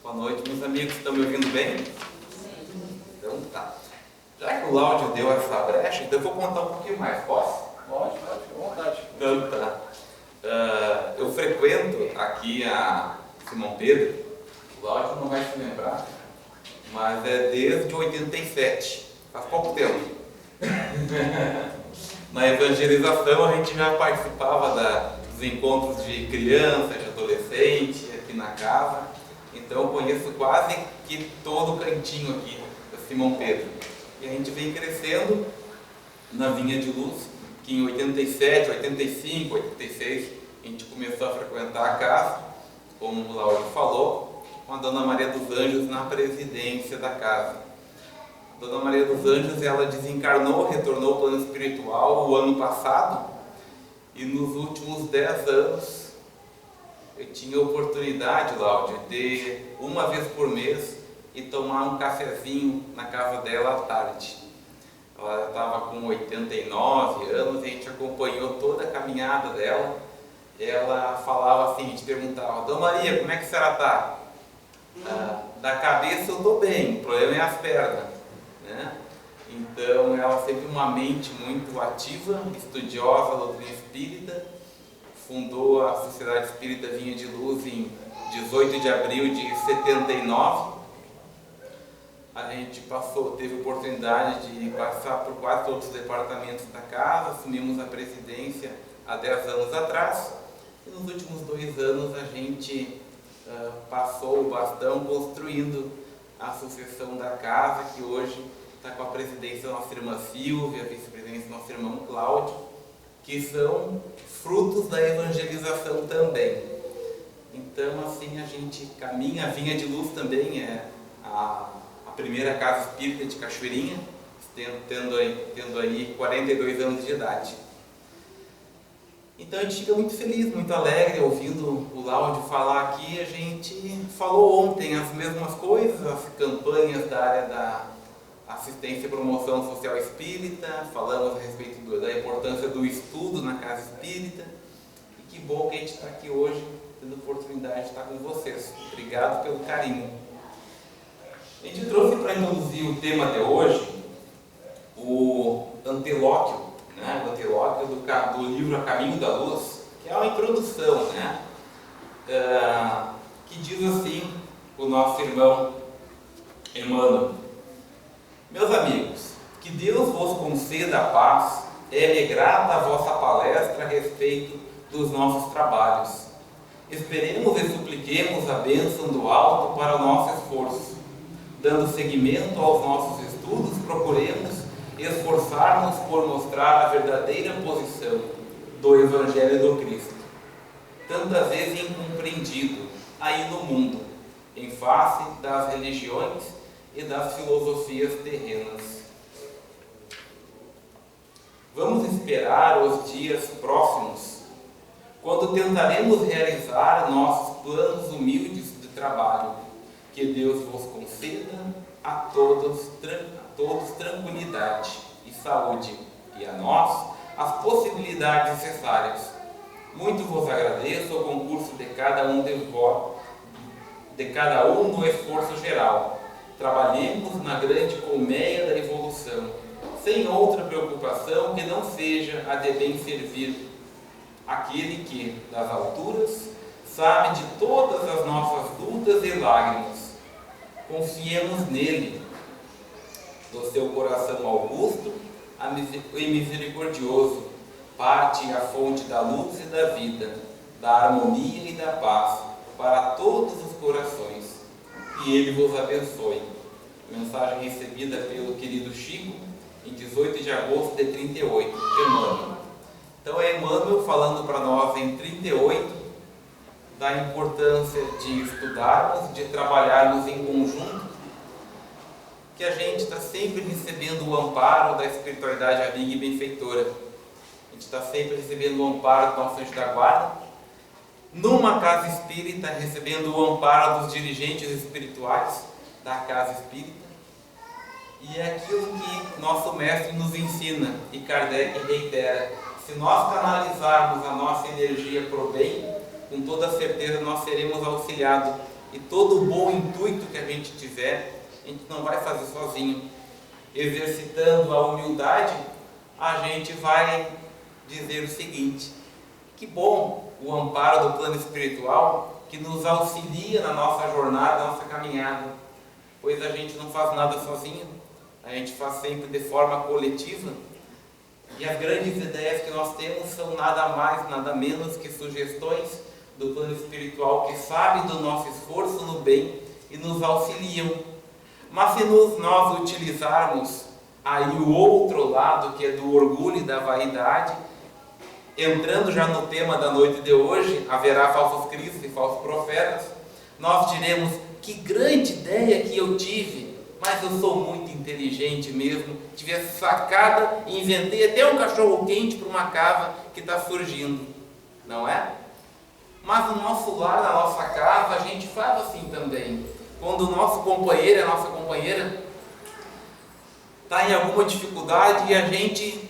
Boa noite, meus amigos. Estão me ouvindo bem? Então tá. Já que o Láudio deu essa brecha, então eu vou contar um pouquinho mais. Posso? Pode, fica à vontade. Então tá. Eu frequento aqui a Simão Pedro. O Láudio não vai se lembrar, mas é desde 87. Faz pouco tempo. Na evangelização a gente já participava dos encontros de criança, de adolescente aqui na casa. Então eu conheço quase que todo o cantinho aqui da Simão Pedro. E a gente vem crescendo na Vinha de Luz, que em 87, 85, 86 a gente começou a frequentar a casa, como o Lauro falou, com a Dona Maria dos Anjos na presidência da casa. A Dona Maria dos Anjos, ela desencarnou, retornou ao plano espiritual o ano passado, e nos últimos 10 anos eu tinha a oportunidade, Láudio, de uma vez por mês e tomar um cafezinho na casa dela à tarde. Ela estava com 89 anos e a gente acompanhou toda a caminhada dela. Ela falava assim, a gente perguntava: Dona Maria, como é que a senhora está? Da cabeça eu estou bem, o problema é as pernas, né? Então ela sempre uma mente muito ativa, estudiosa da doutrina espírita. Fundou a Sociedade Espírita Vinha de Luz em 18 de abril de 79. A gente teve oportunidade de passar por quase todos os departamentos da casa, assumimos a presidência há 10 anos atrás, e nos últimos 2 anos a gente passou o bastão construindo a sucessão da casa, que hoje está com a presidência da nossa irmã Silvia, a vice-presidência da nossa irmã Cláudia, que são frutos da evangelização também. Então assim a gente caminha. A Vinha de Luz também é a primeira casa espírita de Cachoeirinha, tendo aí 42 anos de idade. Então a gente fica muito feliz, muito alegre ouvindo o Láudio falar aqui. A gente falou ontem as mesmas coisas, as campanhas da área da assistência e promoção social espírita, falamos a respeito da importância do estudo na casa espírita, e que bom que a gente está aqui hoje, tendo a oportunidade de estar com vocês. Obrigado pelo carinho. A gente trouxe para introduzir o tema de hoje o antelóquio, né? O antelóquio do livro A Caminho da Luz, que é uma introdução, né? Que diz assim o nosso irmão Emmanuel: meus amigos, que Deus vos conceda a paz. É-me grata a vossa palestra a respeito dos nossos trabalhos. Esperemos e supliquemos a bênção do alto para o nosso esforço. Dando seguimento aos nossos estudos, procuremos esforçar-nos por mostrar a verdadeira posição do Evangelho do Cristo, tantas vezes incompreendido aí no mundo, em face das religiões e das filosofias terrenas. Vamos esperar os dias próximos, quando tentaremos realizar nossos planos humildes de trabalho. Que Deus vos conceda a todos tranquilidade e saúde, e a nós as possibilidades necessárias. Muito vos agradeço o concurso de cada um no esforço geral. Trabalhemos na grande colmeia da evolução, sem outra preocupação que não seja a de bem servir aquele que, das alturas, sabe de todas as nossas lutas e lágrimas. Confiemos nele, do seu coração augusto e misericordioso, parte a fonte da luz e da vida, da harmonia e da paz para todos os corações. Que ele vos abençoe. Mensagem recebida pelo querido Chico em 18 de agosto de 38, Emmanuel. Então é Emmanuel falando para nós em 38 da importância de estudarmos, de trabalharmos em conjunto, que a gente está sempre recebendo o amparo da espiritualidade amiga e benfeitora. A gente está sempre recebendo o amparo do nosso anjo da guarda, numa casa espírita, recebendo o amparo dos dirigentes espirituais da casa espírita. E é aquilo que nosso mestre nos ensina, e Kardec reitera: se nós canalizarmos a nossa energia para o bem, com toda certeza nós seremos auxiliados e todo bom intuito que a gente tiver, a gente não vai fazer sozinho. Exercitando a humildade, a gente vai dizer o seguinte: que bom o amparo do plano espiritual que nos auxilia na nossa jornada, na nossa caminhada, pois a gente não faz nada sozinho, a gente faz sempre de forma coletiva, e as grandes ideias que nós temos são nada mais, nada menos que sugestões do plano espiritual que sabe do nosso esforço no bem e nos auxiliam. Mas se nós utilizarmos aí o outro lado, que é do orgulho e da vaidade, entrando já no tema da noite de hoje, haverá falsos cristos e falsos profetas, nós diremos: que grande ideia que eu tive, mas eu sou muito inteligente mesmo, tive essa sacada e inventei até um cachorro quente para uma casa que está surgindo, não é? Mas no nosso lar, na nossa casa, a gente faz assim também. Quando o nosso companheiro, a nossa companheira, está em alguma dificuldade e a gente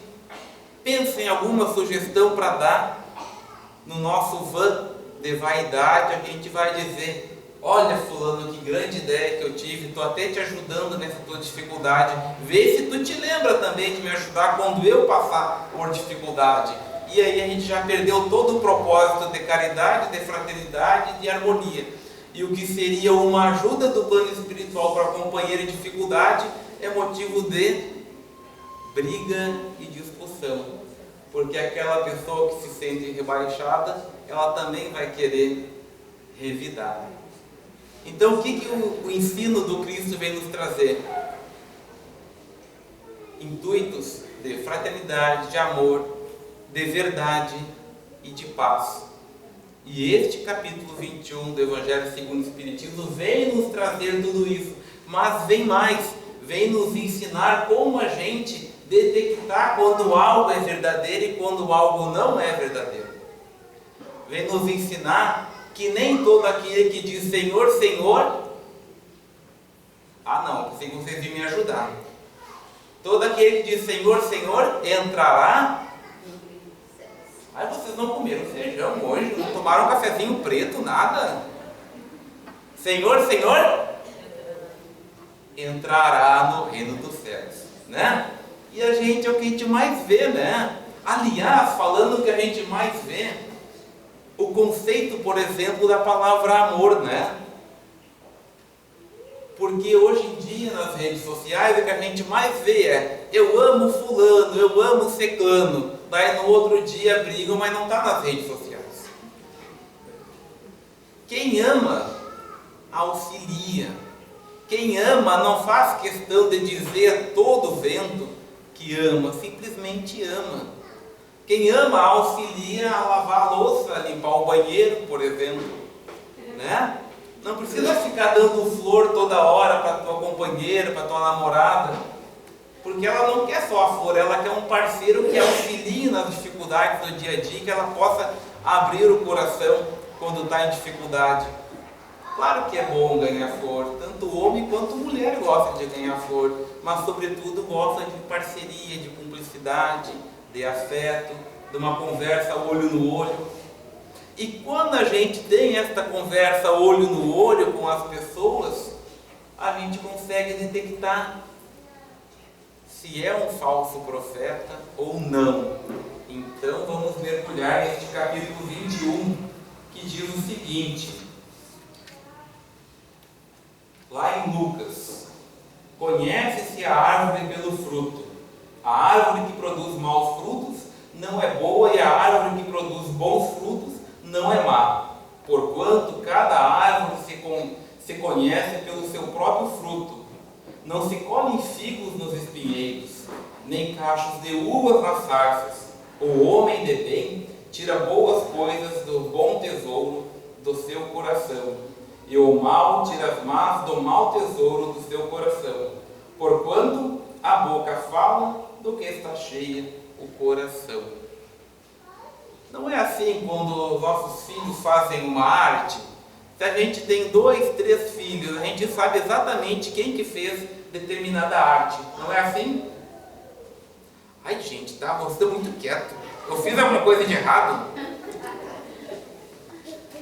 pensa em alguma sugestão para dar, no nosso vã de vaidade, a gente vai dizer: olha, fulano, que grande ideia que eu tive, estou até te ajudando nessa tua dificuldade, vê se tu te lembra também de me ajudar quando eu passar por dificuldade. E aí a gente já perdeu todo o propósito de caridade, de fraternidade, de harmonia. E o que seria uma ajuda do plano espiritual para a companheira em dificuldade é motivo de briga e discussão, porque aquela pessoa que se sente rebaixada, ela também vai querer revidar. Então o que o ensino do Cristo vem nos trazer? Intuitos de fraternidade, de amor, de verdade e de paz. E este capítulo 21 do Evangelho segundo o Espiritismo vem nos trazer tudo isso, mas vem mais, vem nos ensinar como a gente detectar quando algo é verdadeiro e quando algo não é verdadeiro. Vem nos ensinar que nem todo aquele que diz Senhor, Senhor, não, pensei que vocês iam me ajudar. Todo aquele que diz Senhor, Senhor, entrará. Aí vocês não comeram feijão hoje, não tomaram um cafezinho preto, nada. Senhor, Senhor, entrará no reino dos céus, né? E a gente é o que a gente mais vê, né? Aliás, falando o que a gente mais vê, o conceito, por exemplo, da palavra amor, né? Porque hoje em dia, nas redes sociais, o que a gente mais vê é: eu amo fulano, eu amo ciclano. Daí no outro dia brigam, mas não está nas redes sociais. Quem ama, auxilia. Quem ama não faz questão de dizer a todo vento que ama, simplesmente ama. Quem ama auxilia a lavar a louça, a limpar o banheiro, por exemplo, né? Não precisa ficar dando flor toda hora para tua companheira, para tua namorada, porque ela não quer só a flor, ela quer um parceiro que auxilie nas dificuldades do dia a dia, que ela possa abrir o coração quando está em dificuldade. Claro que é bom ganhar flor, tanto homem quanto mulher gosta de ganhar flor, mas sobretudo gosta de parceria, de cumplicidade, de afeto, de uma conversa olho no olho. E quando a gente tem esta conversa olho no olho com as pessoas, a gente consegue detectar se é um falso profeta ou não. Então vamos mergulhar neste capítulo 21, que diz o seguinte, lá em Lucas: conhece-se a árvore pelo fruto. A árvore que produz maus frutos não é boa, e a árvore que produz bons frutos não é má. Porquanto cada árvore se conhece pelo seu próprio fruto. Não se colhem figos nos espinheiros, nem cachos de uvas nas sarças. O homem de bem tira boas coisas do bom tesouro do seu coração, e o mal tira as más do mau tesouro do seu coração. Porquanto a boca fala do que está cheia o coração. Não é assim quando os nossos filhos fazem uma arte? Se a gente tem 2, 3 filhos, a gente sabe exatamente quem que fez determinada arte. Não é assim? Ai gente, tá? Você é muito quieto. Eu fiz alguma coisa de errado?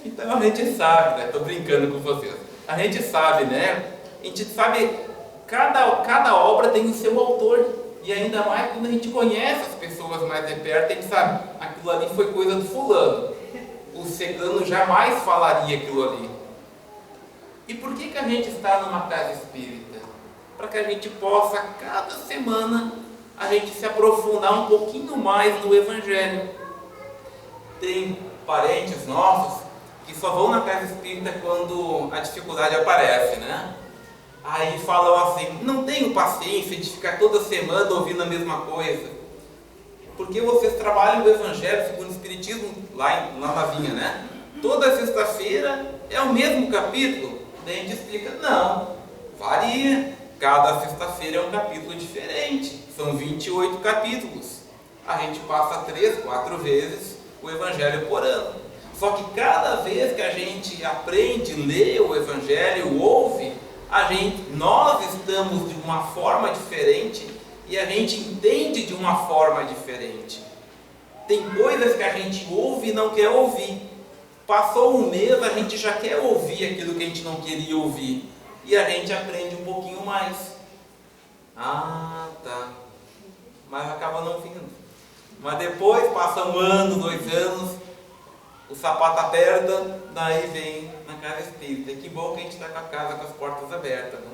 Então a gente sabe, né? Estou brincando com vocês. A gente sabe, né? A gente sabe, cada obra tem o seu autor. E ainda mais quando a gente conhece as pessoas mais de perto, a gente sabe, aquilo ali foi coisa do fulano. O cegano jamais falaria aquilo ali. E por que a gente está numa casa espírita? Para que a gente possa, cada semana, a gente se aprofundar um pouquinho mais no Evangelho. Tem parentes nossos que só vão na casa espírita quando a dificuldade aparece, né? Aí falam assim, não tenho paciência de ficar toda semana ouvindo a mesma coisa. Porque vocês trabalham o Evangelho segundo o Espiritismo lá na Vinha, né? Toda sexta-feira é o mesmo capítulo. Daí a gente explica, não, varia. Cada sexta-feira é um capítulo diferente. São 28 capítulos. A gente passa 3, 4 vezes o Evangelho por ano. Só que cada vez que a gente aprende, lê o Evangelho, ouve, nós estamos de uma forma diferente e a gente entende de uma forma diferente. Tem coisas que a gente ouve e não quer ouvir. Passou um mês, a gente já quer ouvir aquilo que a gente não queria ouvir. E a gente aprende um pouquinho mais. Ah, tá. Mas acaba não vindo. Mas depois, passa 1 ano, 2 anos, o sapato aperta, daí vem na casa espírita. E que bom que a gente está com a casa com as portas abertas, né?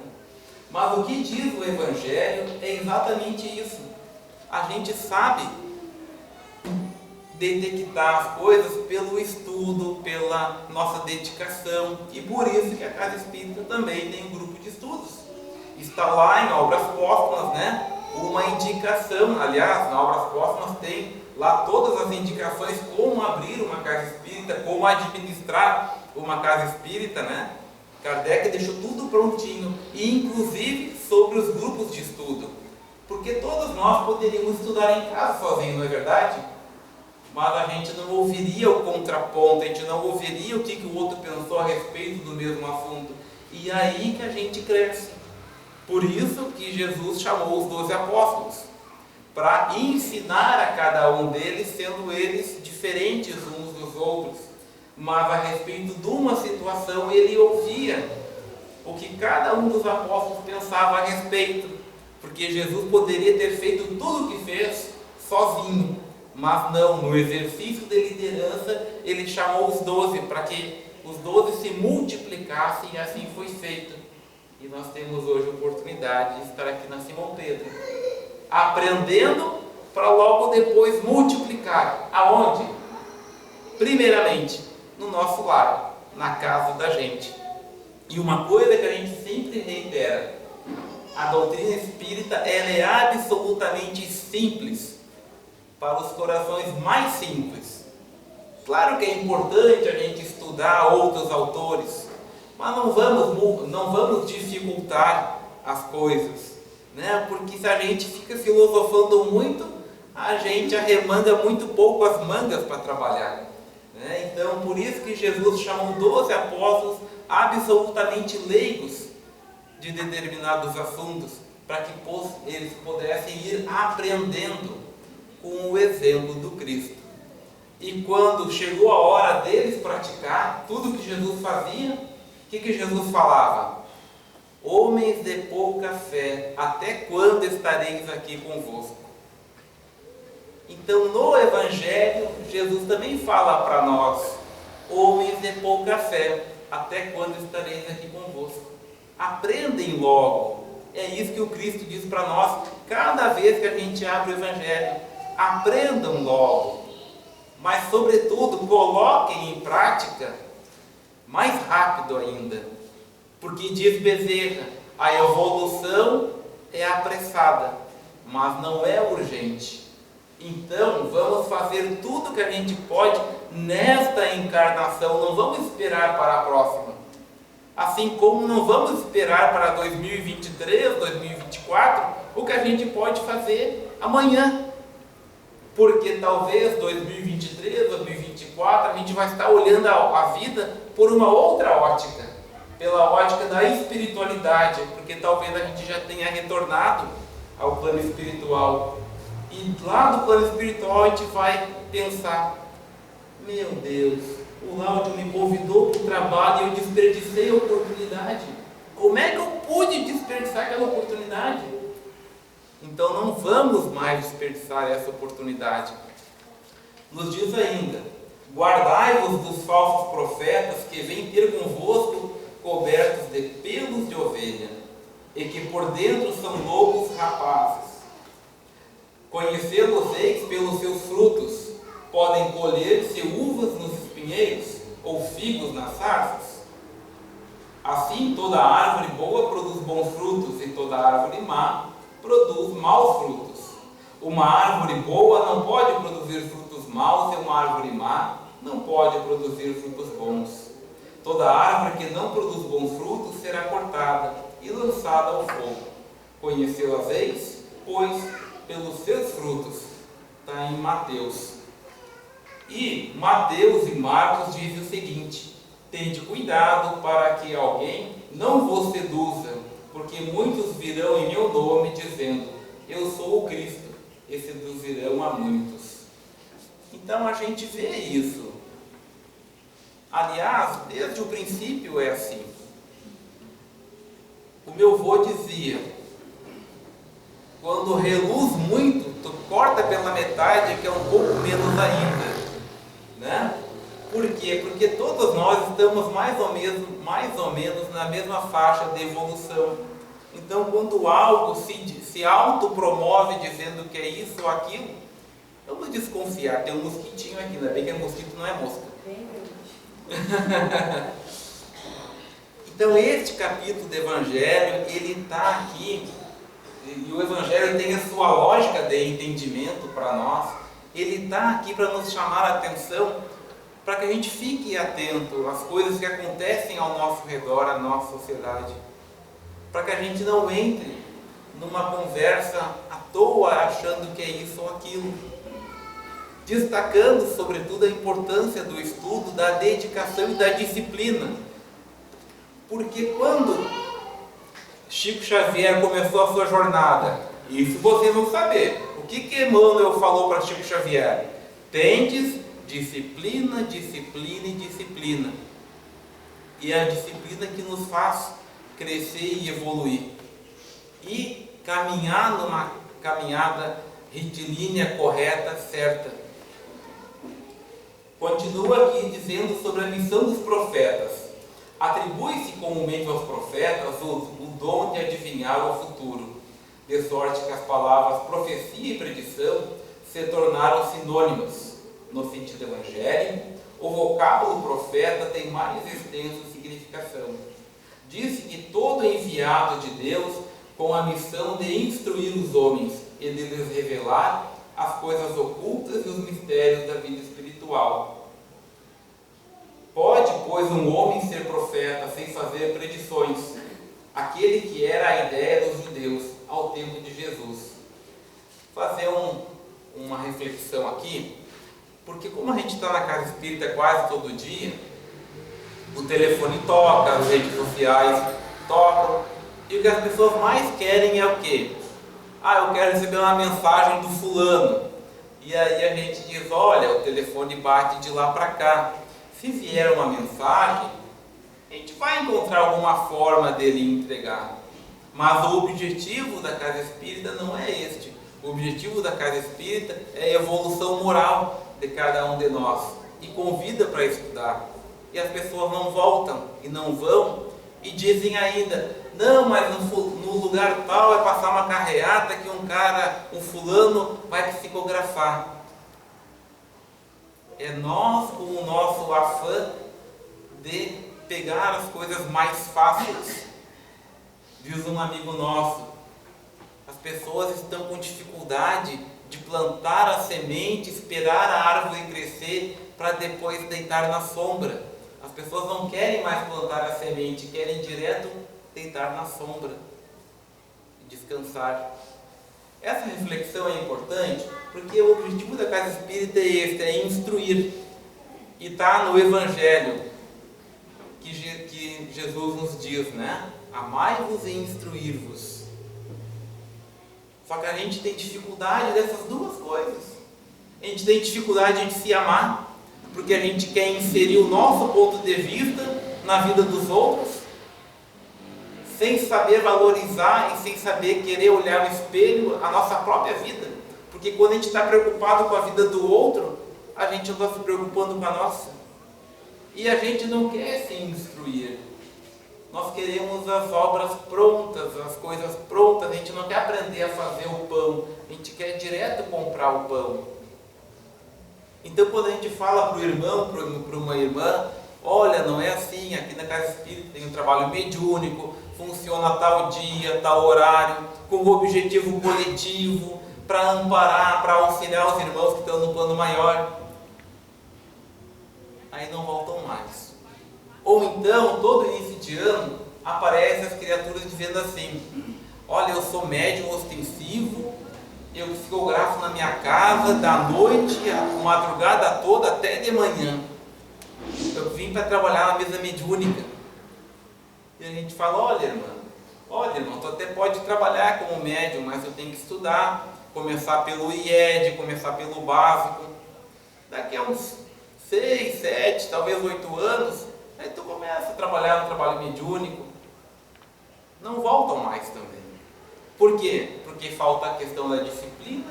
Mas o que diz o Evangelho é exatamente isso. A gente sabe detectar as coisas pelo estudo, pela nossa dedicação, e por isso que a casa espírita também tem um grupo de estudos. Está lá em Obras Póstumas, né? Uma indicação, aliás, na Obras Póstumas tem lá todas as indicações como abrir uma casa espírita, como administrar uma casa espírita, né? Kardec deixou tudo prontinho, e inclusive sobre os grupos de estudo, porque todos nós poderíamos estudar em casa sozinhos, não é verdade? Mas a gente não ouviria o contraponto, a gente não ouviria o que o outro pensou a respeito do mesmo assunto, e aí que a gente cresce. Por isso que Jesus chamou os 12 apóstolos, para ensinar a cada um deles, sendo eles diferentes uns dos outros, mas a respeito de uma situação ele ouvia o que cada um dos apóstolos pensava a respeito, porque Jesus poderia ter feito tudo o que fez sozinho, mas não, no exercício de liderança ele chamou os 12 para que os 12 se multiplicassem, e assim foi feito. E nós temos hoje a oportunidade de estar aqui na Simão Pedro, aprendendo para logo depois multiplicar. Aonde? Primeiramente, no nosso lar, na casa da gente. E uma coisa que a gente sempre reitera, a doutrina espírita ela é absolutamente simples, para os corações mais simples. Claro que é importante a gente estudar outros autores, mas não vamos dificultar as coisas, né? Porque se a gente fica filosofando muito, a gente arremanga muito pouco as mangas para trabalhar, né? Então, por isso que Jesus chamou 12 apóstolos absolutamente leigos de determinados assuntos, para que eles pudessem ir aprendendo com o exemplo do Cristo. E quando chegou a hora deles praticar tudo que Jesus fazia, o que Jesus falava? Homens de pouca fé, até quando estareis aqui convosco? Então, no Evangelho, Jesus também fala para nós, homens de pouca fé, até quando estareis aqui convosco? Aprendem logo. É isso que o Cristo diz para nós, cada vez que a gente abre o Evangelho. Aprendam logo, mas sobretudo coloquem em prática mais rápido ainda, porque diz Bezerra, a evolução é apressada, mas não é urgente. Então vamos fazer tudo que a gente pode nesta encarnação, não vamos esperar para a próxima, assim como não vamos esperar para 2023, 2024, o que a gente pode fazer amanhã. Porque talvez 2023, 2024, a gente vai estar olhando a vida por uma outra ótica, pela ótica da espiritualidade, porque talvez a gente já tenha retornado ao plano espiritual. E lá do plano espiritual a gente vai pensar, meu Deus, o Láudio me convidou desperdicei a oportunidade. Como é que eu pude desperdiçar aquela oportunidade? Então não vamos mais desperdiçar essa oportunidade. Nos diz ainda: guardai-vos dos falsos profetas que vêm ter convosco cobertos de pelos de ovelha, e que por dentro são lobos rapazes. Conhecê-los-eis pelos seus frutos. Podem colher-se uvas nos espinheiros, ou figos nas sarças? Assim, toda árvore boa produz bons frutos, e toda árvore má produz maus frutos. Uma árvore boa não pode produzir frutos maus, e uma árvore má não pode produzir frutos bons. Toda árvore que não produz bons frutos será cortada e lançada ao fogo. Conhecê-las-eis, pois, pelos seus frutos. Está em Mateus. E Mateus e Marcos dizem o seguinte: tende cuidado para que alguém não vos seduza, porque muitos virão em meu nome dizendo: eu sou o Cristo, e seduzirão a muitos. Então a gente vê isso. Aliás, desde o princípio é assim. O meu avô dizia: quando reluz muito, tu corta pela metade, que é um pouco menos ainda. Né? Por quê? Porque todos nós estamos mais ou menos na mesma faixa de evolução. Então, quando algo se autopromove dizendo que é isso ou aquilo, vamos desconfiar. Tem um mosquitinho aqui, ainda bem que mosquito não é mosca. Então, este capítulo do Evangelho, ele está aqui, e o Evangelho tem a sua lógica de entendimento para nós. Ele está aqui para nos chamar a atenção, para que a gente fique atento às coisas que acontecem ao nosso redor, à nossa sociedade, para que a gente não entre numa conversa à toa achando que é isso ou aquilo, destacando sobretudo a importância do estudo, da dedicação e da disciplina. Porque quando Chico Xavier começou a sua jornada, isso vocês vão saber. O que Emmanuel falou para Chico Xavier? Tendes disciplina, disciplina e disciplina. E é a disciplina que nos faz crescer e evoluir. E caminhar numa caminhada retilínea, correta, certa. Continua aqui dizendo sobre a missão dos profetas. Atribui-se comumente aos profetas o dom de adivinhar o futuro, de sorte que as palavras profecia e predição se tornaram sinônimas. No sentido evangélico, o vocábulo profeta tem mais extensa significação. Diz que todo enviado de Deus com a missão de instruir os homens e de lhes revelar as coisas ocultas e os mistérios da vida espiritual. Pode, pois, um homem ser profeta sem fazer predições? Aquele que era a ideia dos judeus ao tempo de Jesus. Fazer uma reflexão aqui, porque como a gente está na casa espírita quase todo dia, o telefone toca, as redes sociais tocam, e o que as pessoas mais querem é o quê? Eu quero receber uma mensagem do fulano. E aí a gente diz: olha, o telefone bate de lá para cá. Se vier uma mensagem, a gente vai encontrar alguma forma dele entregar. Mas o objetivo da casa espírita não é este. O objetivo da casa espírita é a evolução moral de cada um de nós. E convida para estudar. E as pessoas não voltam e não vão e dizem ainda: não, mas no lugar tal vai passar uma carreata que um fulano vai psicografar. É nós com o nosso afã de pegar as coisas mais fáceis. Diz um amigo nosso: as pessoas estão com dificuldade de plantar a semente, esperar a árvore crescer para depois deitar na sombra. As pessoas não querem mais plantar a semente, querem direto deitar na sombra e descansar. Essa reflexão é importante porque o objetivo da casa espírita é este, é instruir. E está no Evangelho que Jesus nos diz, né? Amai-vos e instruir-vos. Só que a gente tem dificuldade dessas duas coisas. A gente tem dificuldade de se amar, porque a gente quer inserir o nosso ponto de vista na vida dos outros, sem saber valorizar e sem saber querer olhar no espelho a nossa própria vida. Porque quando a gente está preocupado com a vida do outro, a gente não está se preocupando com a nossa. E a gente não quer se instruir. Nós queremos as obras prontas, as coisas prontas. A gente não quer aprender a fazer o pão. A gente quer direto comprar o pão. Então, quando a gente fala para o irmão, para uma irmã, olha, não é assim, aqui na Casa Espírita tem um trabalho mediúnico, funciona tal dia, tal horário, com o objetivo coletivo, para amparar, para auxiliar os irmãos que estão no plano maior. Aí não voltam mais. Ou então, todo início de ano, aparecem as criaturas dizendo assim: olha, eu sou médium ostensivo, eu psicografo na minha casa, da noite, a madrugada toda, até de manhã. Eu vim para trabalhar na mesa mediúnica. E a gente fala: olha, irmão, tu até pode trabalhar como médium, mas tu tem que estudar, começar pelo IED, começar pelo básico. Daqui a uns 6, 7, talvez 8 anos, aí tu começa a trabalhar no trabalho mediúnico. Não voltam mais também. Por quê? Porque falta a questão da disciplina.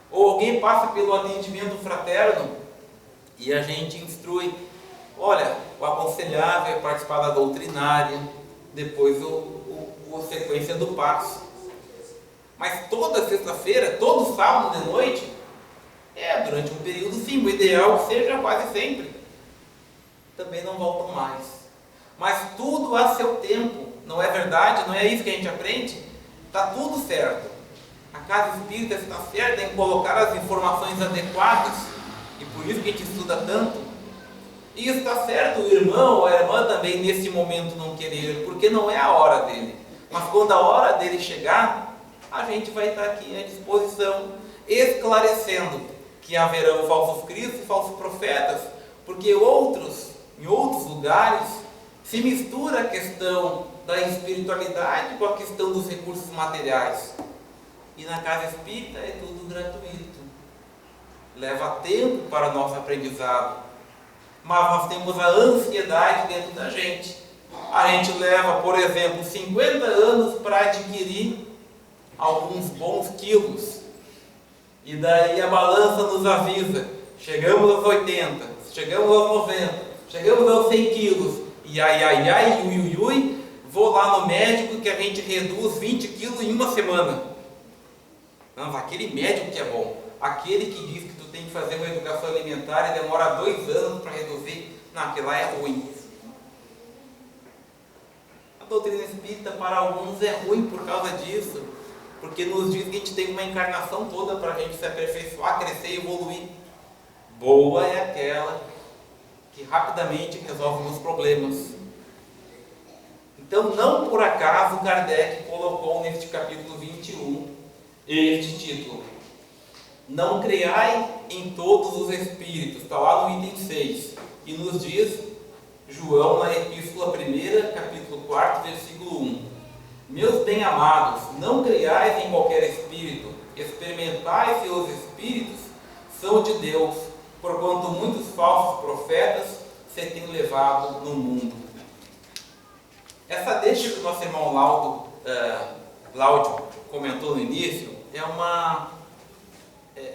Ou alguém passa pelo atendimento fraterno e a gente instrui: olha, o aconselhável é participar da doutrinária, depois a sequência do passo. Mas toda sexta-feira, todo sábado de noite, durante um período sim, o ideal que seja quase sempre. Também não voltam mais. Mas tudo a seu tempo, não é verdade? Não é isso que a gente aprende? Está tudo certo. A Casa Espírita está certa em colocar as informações adequadas, e por isso que a gente estuda tanto. E está certo o irmão ou a irmã também nesse momento não querer, porque não é a hora dele. Mas quando a hora dele chegar, a gente vai estar aqui à disposição, esclarecendo que haverão falsos cristos e falsos profetas, porque em outros lugares se mistura a questão da espiritualidade com a questão dos recursos materiais. E na Casa Espírita é tudo gratuito. Leva tempo para o nosso aprendizado. Mas nós temos a ansiedade dentro da gente. A gente leva, por exemplo, 50 anos para adquirir alguns bons quilos. E daí a balança nos avisa: chegamos aos 80, chegamos aos 90, chegamos aos 100 quilos. E ai, ui, vou lá no médico que a gente reduz 20 quilos em uma semana. Não, aquele médico que é bom, aquele que diz que tu tem que fazer uma educação alimentar e demora 2 anos para reduzir, não, aquele lá é ruim. A doutrina espírita para alguns é ruim por causa disso, porque nos diz que a gente tem uma encarnação toda para a gente se aperfeiçoar, crescer e evoluir. Boa é aquela que rapidamente resolve os problemas. Então, não por acaso Kardec colocou neste capítulo 21 este título: não creiai em todos os espíritos. Está lá no item 6, e nos diz João na Epístola 1, capítulo 4, versículo 1: meus bem-amados, não creiais em qualquer espírito, experimentai se os espíritos são de Deus, porquanto muitos falsos profetas se têm levado no mundo. Essa deixa que o nosso irmão Láudio comentou no início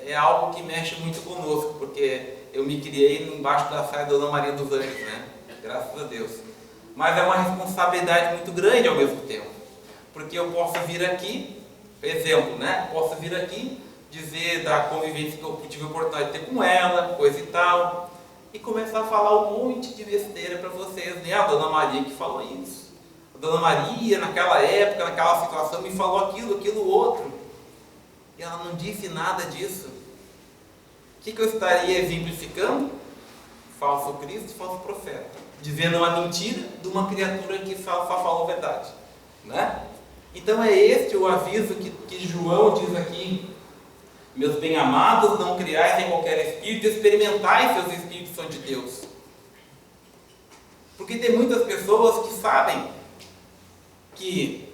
é algo que mexe muito conosco, porque eu me criei embaixo da saia da Dona Maria dos Anjos, né? Graças a Deus. Mas é uma responsabilidade muito grande ao mesmo tempo, porque eu posso vir aqui, exemplo, né? Posso vir aqui dizer da convivência que eu tive a oportunidade de ter com ela, coisa e tal, e começar a falar um monte de besteira para vocês, né? A Dona Maria que falou isso. A Dona Maria, naquela época, naquela situação, me falou aquilo outro. E ela não disse nada disso. O que eu estaria exemplificando? Falso Cristo, falso profeta. Dizendo uma mentira de uma criatura que só falou a verdade. Né? Então é este o aviso que João diz aqui: meus bem-amados, não criais em qualquer espírito, experimentai se os espíritos são de Deus. Porque tem muitas pessoas que sabem que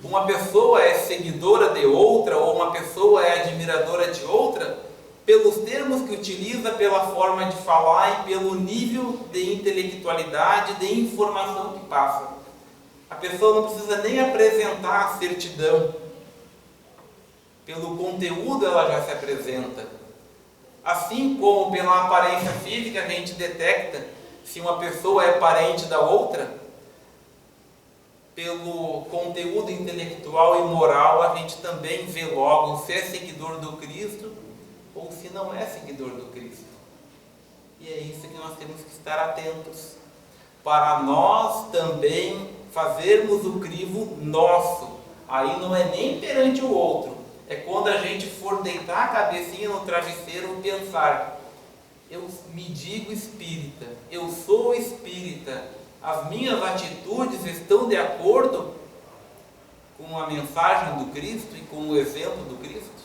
uma pessoa é seguidora de outra, ou uma pessoa é admiradora de outra, pelos termos que utiliza, pela forma de falar e pelo nível de intelectualidade, de informação que passa. A pessoa não precisa nem apresentar a certidão. Pelo conteúdo ela já se apresenta. Assim como pela aparência física a gente detecta se uma pessoa é parente da outra, pelo conteúdo intelectual e moral a gente também vê logo se é seguidor do Cristo ou se não é seguidor do Cristo. E é isso que nós temos que estar atentos, para nós também fazermos o crivo nosso. Aí não é nem perante o outro, é quando a gente for deitar a cabecinha no travesseiro e pensar: eu me digo espírita, eu sou espírita, as minhas atitudes estão de acordo com a mensagem do Cristo e com o exemplo do Cristo?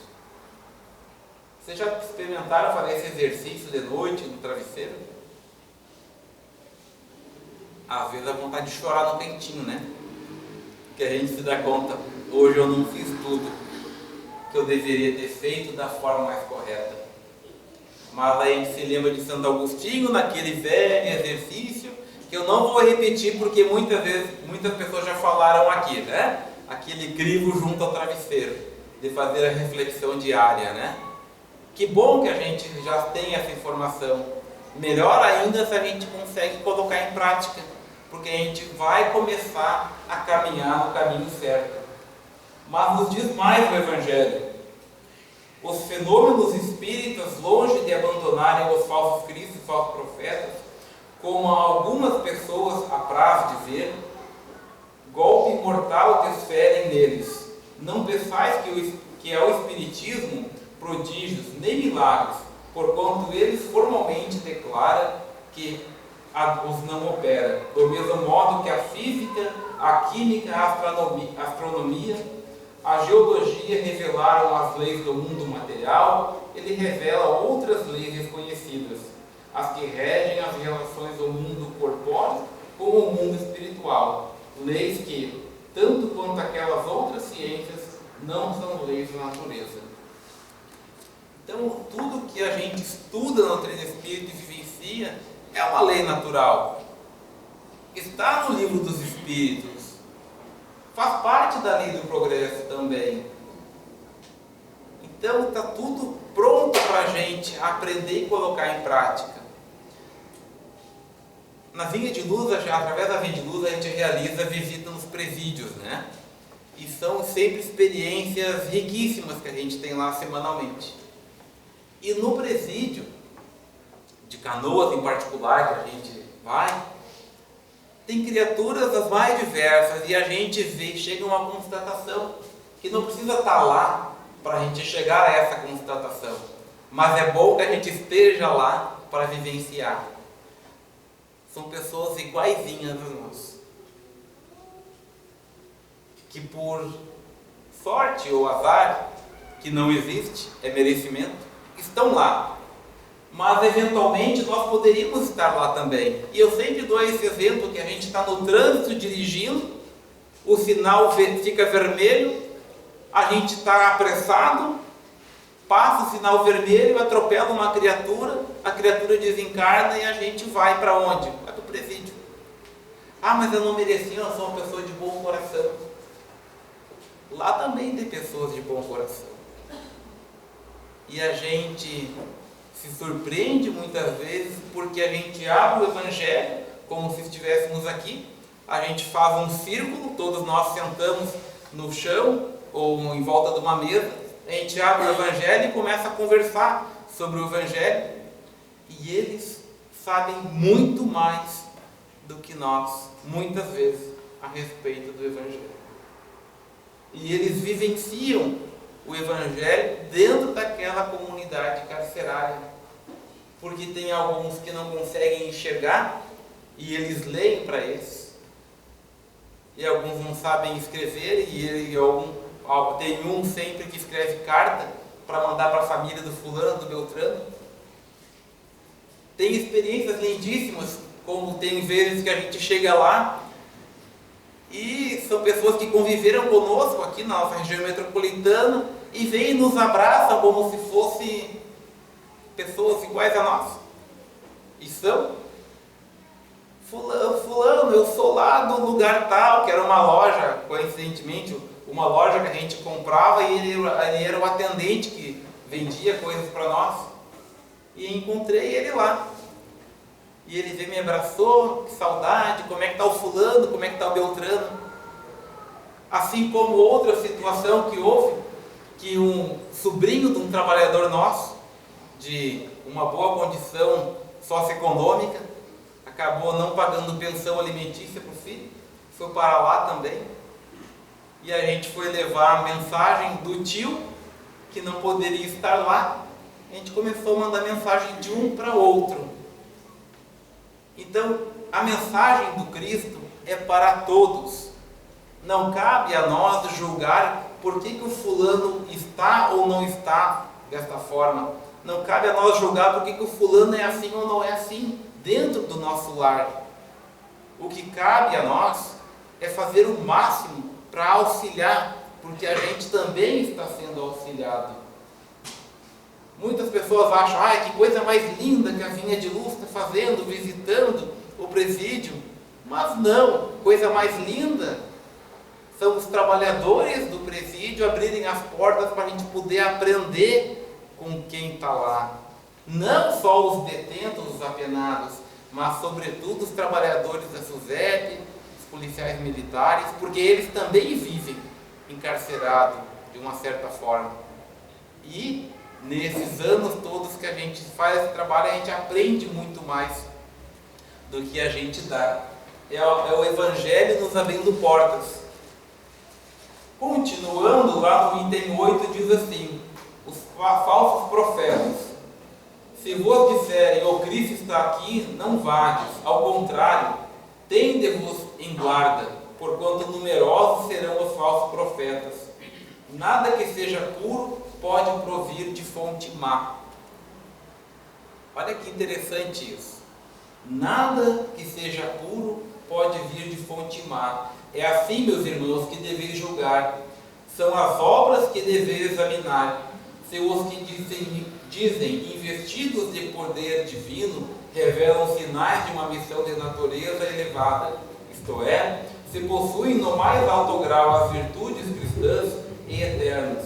Vocês já experimentaram fazer esse exercício de noite no travesseiro? Às vezes dá vontade de chorar no cantinho, né? Que a gente se dá conta: hoje eu não fiz tudo que eu deveria ter feito da forma mais correta. Mas aí a gente se lembra de Santo Agostinho, naquele velho exercício, que eu não vou repetir porque muitas pessoas já falaram aqui, né? Aquele crivo junto ao travesseiro, de fazer a reflexão diária, né? Que bom que a gente já tem essa informação. Melhor ainda se a gente consegue colocar em prática, porque a gente vai começar a caminhar no caminho certo. Mas nos diz mais o Evangelho: os fenômenos espíritas, longe de abandonarem os falsos cristos e falsos profetas, como algumas pessoas apraz dizer, golpe mortal desferem neles. Não pensais que é o Espiritismo prodígios nem milagres, porquanto eles formalmente declaram que os não opera, do mesmo modo que a física, a química, a astronomia, a geologia revelaram as leis do mundo material, ele revela outras leis desconhecidas, as que regem as relações do mundo corpóreo com o mundo espiritual, leis que, tanto quanto aquelas outras ciências, não são leis da natureza. Então, tudo que a gente estuda na doutrina espírita e vivencia é uma lei natural. Está no livro dos Espíritos. Faz parte da lei do progresso também. Então, está tudo pronto para a gente aprender e colocar em prática. Na Vinha de Luz, através da Vinha de Luz, a gente realiza visita nos presídios, né? E são sempre experiências riquíssimas que a gente tem lá semanalmente. E no presídio, de Canoas em particular, que a gente vai, tem criaturas as mais diversas e a gente vê, chega a uma constatação que não precisa estar lá para a gente chegar a essa constatação, mas é bom que a gente esteja lá para vivenciar. São pessoas iguaizinhas a nós, que por sorte ou azar, que não existe, é merecimento, estão lá, mas eventualmente nós poderíamos estar lá também. E eu sempre dou esse exemplo que a gente está no trânsito dirigindo, o sinal fica vermelho, a gente está apressado, passa o sinal vermelho, atropela uma criatura, a criatura desencarna e a gente vai para onde? Vai para o presídio. Ah, mas eu não mereci, eu sou uma pessoa de bom coração. Lá também tem pessoas de bom coração. E a gente se surpreende muitas vezes porque a gente abre o Evangelho como se estivéssemos aqui, a gente faz um círculo, todos nós sentamos no chão ou em volta de uma mesa, a gente abre o Evangelho e começa a conversar sobre o Evangelho e eles sabem muito mais do que nós, muitas vezes, a respeito do Evangelho. E eles vivenciam o Evangelho dentro daquela comunidade carcerária, porque tem alguns que não conseguem enxergar e eles leem para eles, e alguns não sabem escrever tem um sempre que escreve carta para mandar para a família do fulano, do Beltrano. Tem experiências lindíssimas, como tem vezes que a gente chega lá e são pessoas que conviveram conosco aqui na nossa região metropolitana e vêm e nos abraçam como se fosse pessoas iguais a nós. E são. Fulano, eu sou lá do lugar tal, que era uma loja, coincidentemente, uma loja que a gente comprava e ele era o atendente que vendia coisas para nós. E encontrei ele lá. E ele veio, me abraçou, que saudade, como é que está o fulano, como é que está o Beltrano. Assim como outra situação que houve, que um sobrinho de um trabalhador nosso, de uma boa condição socioeconômica, acabou não pagando pensão alimentícia para o filho, foi para lá também. E a gente foi levar a mensagem do tio, que não poderia estar lá. A gente começou a mandar mensagem de um para outro. Então, a mensagem do Cristo é para todos. Não cabe a nós julgar por que o fulano está ou não está desta forma. Não cabe a nós julgar por que o fulano é assim ou não é assim dentro do nosso lar. O que cabe a nós é fazer o máximo para auxiliar, porque a gente também está sendo auxiliado. Muitas pessoas acham, que coisa mais linda que a Vinha de Luz está fazendo, visitando o presídio. Mas não, coisa mais linda são os trabalhadores do presídio abrirem as portas para a gente poder aprender com quem está lá. Não só os detentos, os apenados, mas sobretudo os trabalhadores da SUSEP, os policiais militares, porque eles também vivem encarcerados de uma certa forma. E nesses anos todos que a gente faz esse trabalho, a gente aprende muito mais do que a gente dá. É o Evangelho nos abrindo portas. Continuando, lá no item 8 diz assim: os falsos profetas, se vos disserem, o Cristo está aqui, não vades, ao contrário, tende-vos em guarda, porquanto numerosos serão os falsos profetas. Nada que seja puro pode provir de fonte má. Olha que interessante isso. Nada que seja puro pode vir de fonte má. É assim, meus irmãos, que deveis julgar. São as obras que deveis examinar. Se os que dizem investidos de poder divino revelam sinais de uma missão de natureza elevada, isto é, se possuem no mais alto grau as virtudes cristãs e eternas,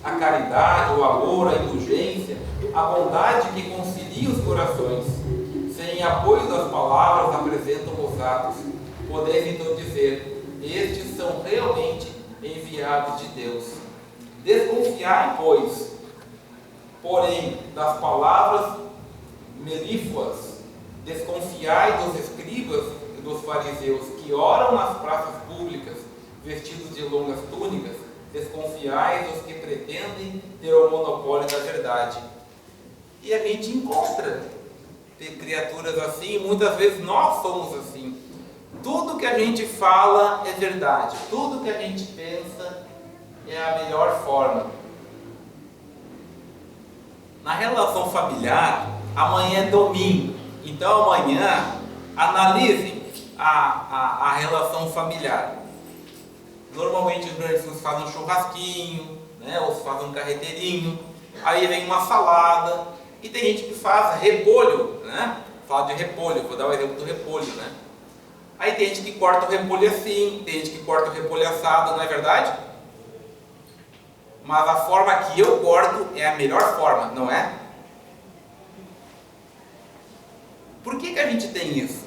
a caridade, o amor, a indulgência, a bondade que concilia os corações, sem apoio das palavras apresentam os atos. Podeis então dizer, estes são realmente enviados de Deus. Desconfiai, pois, porém, das palavras melífluas, desconfiai dos escribas e dos fariseus que oram nas praças públicas, vestidos de longas túnicas. Desconfiai dos que pretendem ter o monopólio da verdade. E a gente encontra criaturas assim, e muitas vezes nós somos assim. Tudo que a gente fala é verdade, tudo que a gente pensa é a melhor forma. Na relação familiar, amanhã é domingo, então amanhã analisem a relação familiar. Normalmente os grandes fazem um churrasquinho, né, ou fazem um carreteirinho, aí vem uma salada, e tem gente que faz repolho, né? Fala de repolho, vou dar o exemplo do repolho, né? Aí tem gente que corta o repolho assim, tem gente que corta o repolho assado, não é verdade? Mas a forma que eu corto é a melhor forma, não é? Por que a gente tem isso?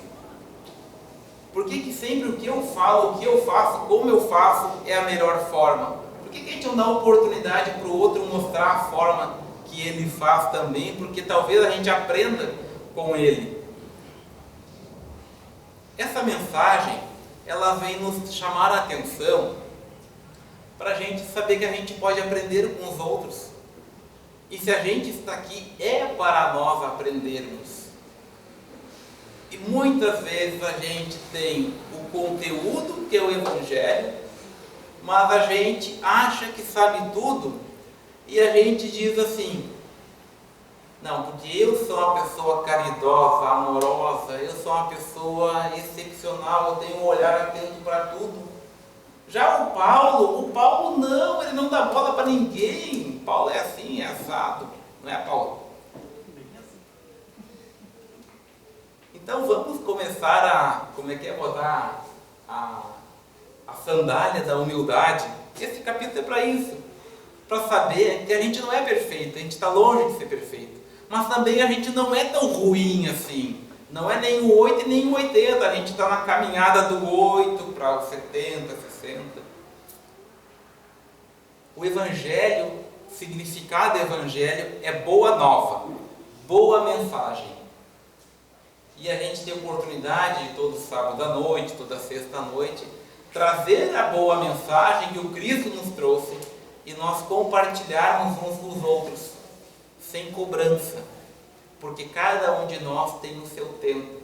Por que sempre o que eu falo, o que eu faço, como eu faço é a melhor forma? Por que a gente não dá oportunidade para o outro mostrar a forma que ele faz também? Porque talvez a gente aprenda com ele. Essa mensagem, ela vem nos chamar a atenção para a gente saber que a gente pode aprender com os outros. E se a gente está aqui, é para nós aprendermos. E muitas vezes a gente tem o conteúdo, que é o Evangelho, mas a gente acha que sabe tudo e a gente diz assim: não, porque eu sou uma pessoa caridosa, amorosa, eu sou uma pessoa excepcional, eu tenho um olhar atento para tudo. Já o Paulo não, ele não dá bola para ninguém. Paulo é assim, é assado, não é, Paulo? Então vamos começar botar a sandália da humildade. Esse capítulo é para isso, para saber que a gente não é perfeito, a gente está longe de ser perfeito, mas também a gente não é tão ruim assim, não é nem o 8 e nem o 80, a gente está na caminhada do 8 para o 70, 60. O Evangelho, o significado do Evangelho é boa nova, boa mensagem. E a gente tem a oportunidade de todo sábado à noite, toda sexta à noite, trazer a boa mensagem que o Cristo nos trouxe e nós compartilharmos uns com os outros, sem cobrança, porque cada um de nós tem o seu tempo,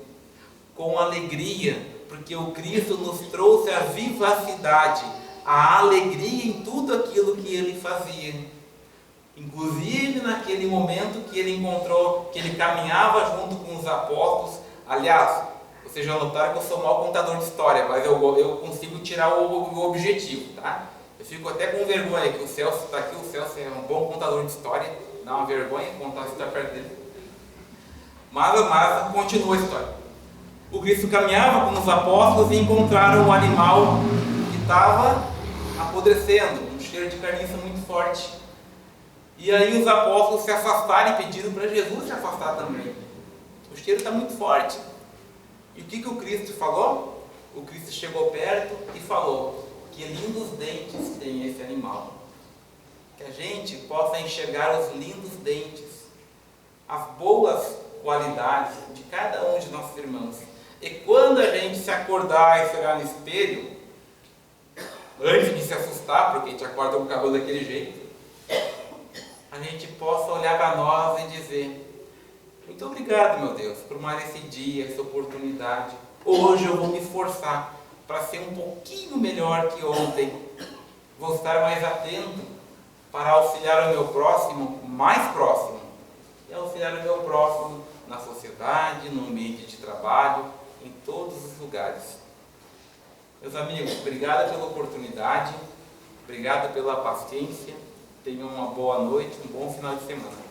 com alegria, porque o Cristo nos trouxe a vivacidade, a alegria em tudo aquilo que Ele fazia. Inclusive naquele momento que Ele encontrou, que Ele caminhava junto com os apóstolos. Aliás, vocês já notaram que eu sou mau contador de história, mas eu consigo tirar o objetivo, tá? Eu fico até com vergonha que o Celso está aqui, o Celso é um bom contador de história, dá uma vergonha contar a história perto dele. Mas continua a história. O Cristo caminhava com os apóstolos e encontraram um animal que estava apodrecendo, um cheiro de carniça muito forte. E aí os apóstolos se afastaram e pediram para Jesus se afastar também. O cheiro está muito forte. E o que o Cristo falou? O Cristo chegou perto e falou: que lindos dentes tem esse animal. Que a gente possa enxergar os lindos dentes, as boas qualidades de cada um de nossos irmãos. E quando a gente se acordar e se olhar no espelho, antes de se assustar, porque a gente acorda com o cabelo daquele jeito, a gente possa olhar para nós e dizer: muito obrigado, meu Deus, por mais esse dia, essa oportunidade. Hoje eu vou me esforçar para ser um pouquinho melhor que ontem. Vou estar mais atento para auxiliar o meu próximo, mais próximo, e auxiliar o meu próximo na sociedade, no ambiente de trabalho, em todos os lugares. Meus amigos, obrigado pela oportunidade, obrigado pela paciência. Tenham uma boa noite, um bom final de semana.